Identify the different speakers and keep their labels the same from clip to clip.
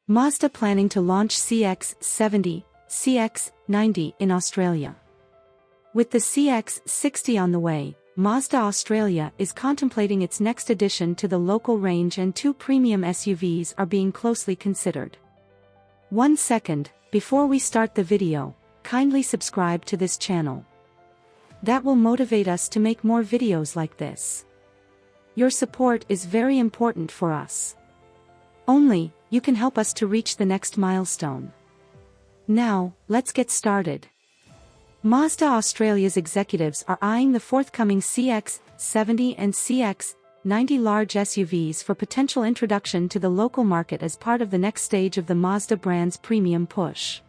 Speaker 1: Mazda planning to launch CX-70, CX-90 in Australia. With the CX-60 on the way, Mazda Australia is contemplating its next addition to the local range, and two premium SUVs are being closely considered. 1 second, before we start the video, kindly subscribe to this channel. That will motivate us to make more videos like this. Your support is very important for us. Only you can help us to reach the next milestone. Now, let's get started. Mazda Australia's executives are eyeing the forthcoming CX-70 and CX-90 large SUVs for potential introduction to the local market as part of the next stage of the Mazda brand's premium push.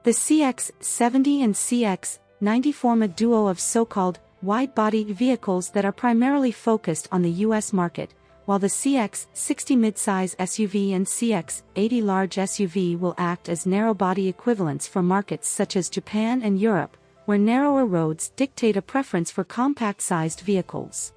Speaker 1: The CX-70 and CX-90 form a duo of so-called wide-body vehicles that are primarily focused on the US market, while the CX-60 midsize SUV and CX-80 large SUV will act as narrow-body equivalents for markets such as Japan and Europe, where narrower roads dictate a preference for compact-sized vehicles.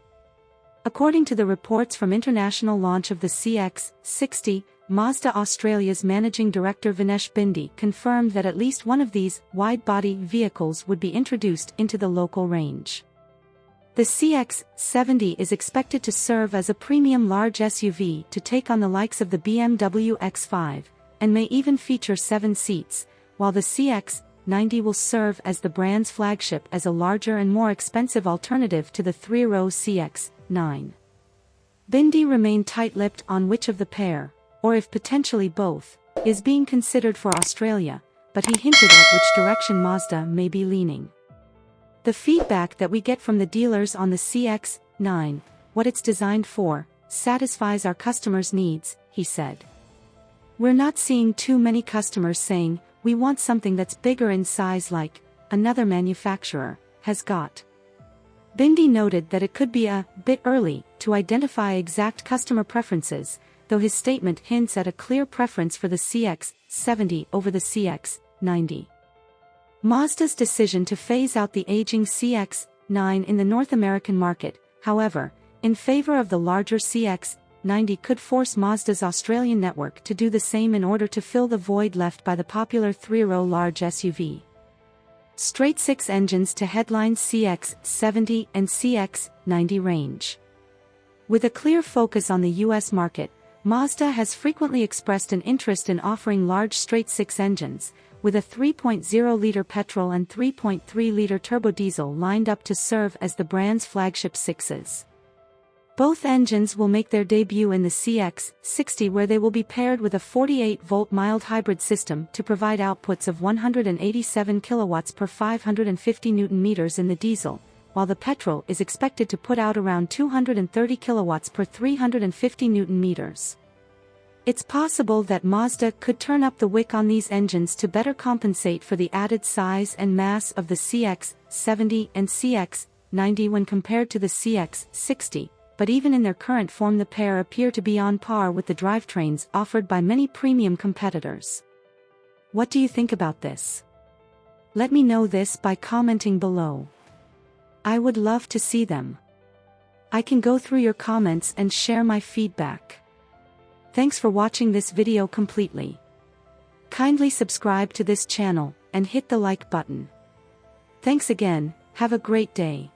Speaker 1: According to the reports from international launch of the CX-60, Mazda Australia's managing director Vinesh Bindi confirmed that at least one of these wide-body vehicles would be introduced into the local range. The CX-70 is expected to serve as a premium large SUV to take on the likes of the BMW X5, and may even feature 7 seats, while the CX-90 will serve as the brand's flagship as a larger and more expensive alternative to the 3-row CX-9. Bindi remained tight-lipped on which of the pair, or if potentially both, is being considered for Australia, but he hinted at which direction Mazda may be leaning. The feedback that we get from the dealers on the CX-9, what it's designed for, satisfies our customers' needs, he said. We're not seeing too many customers saying, we want something that's bigger in size like another manufacturer has got. Bindi noted that it could be a bit early to identify exact customer preferences, though his statement hints at a clear preference for the CX-70 over the CX-90. Mazda's decision to phase out the aging CX-9 in the North American market, however, in favor of the larger CX-90 could force Mazda's Australian network to do the same in order to fill the void left by the popular 3-row large SUV. Straight 6 engines to headline CX-70 and CX-90 range. With a clear focus on the US market, Mazda has frequently expressed an interest in offering large straight 6 engines, with a 3.0-liter petrol and 3.3-liter turbo diesel lined up to serve as the brand's flagship 6s. Both engines will make their debut in the CX-60, where they will be paired with a 48-volt mild hybrid system to provide outputs of 187 kilowatts per 550 Nm in the diesel, while the petrol is expected to put out around 230 kilowatts per 350 Nm. It's possible that Mazda could turn up the wick on these engines to better compensate for the added size and mass of the CX-70 and CX-90 when compared to the CX-60, but even in their current form the pair appear to be on par with the drivetrains offered by many premium competitors. What do you think about this? Let me know this by commenting below. I would love to see them. I can go through your comments and share my feedback. Thanks for watching this video completely. Kindly subscribe to this channel and hit the like button. Thanks again, have a great day.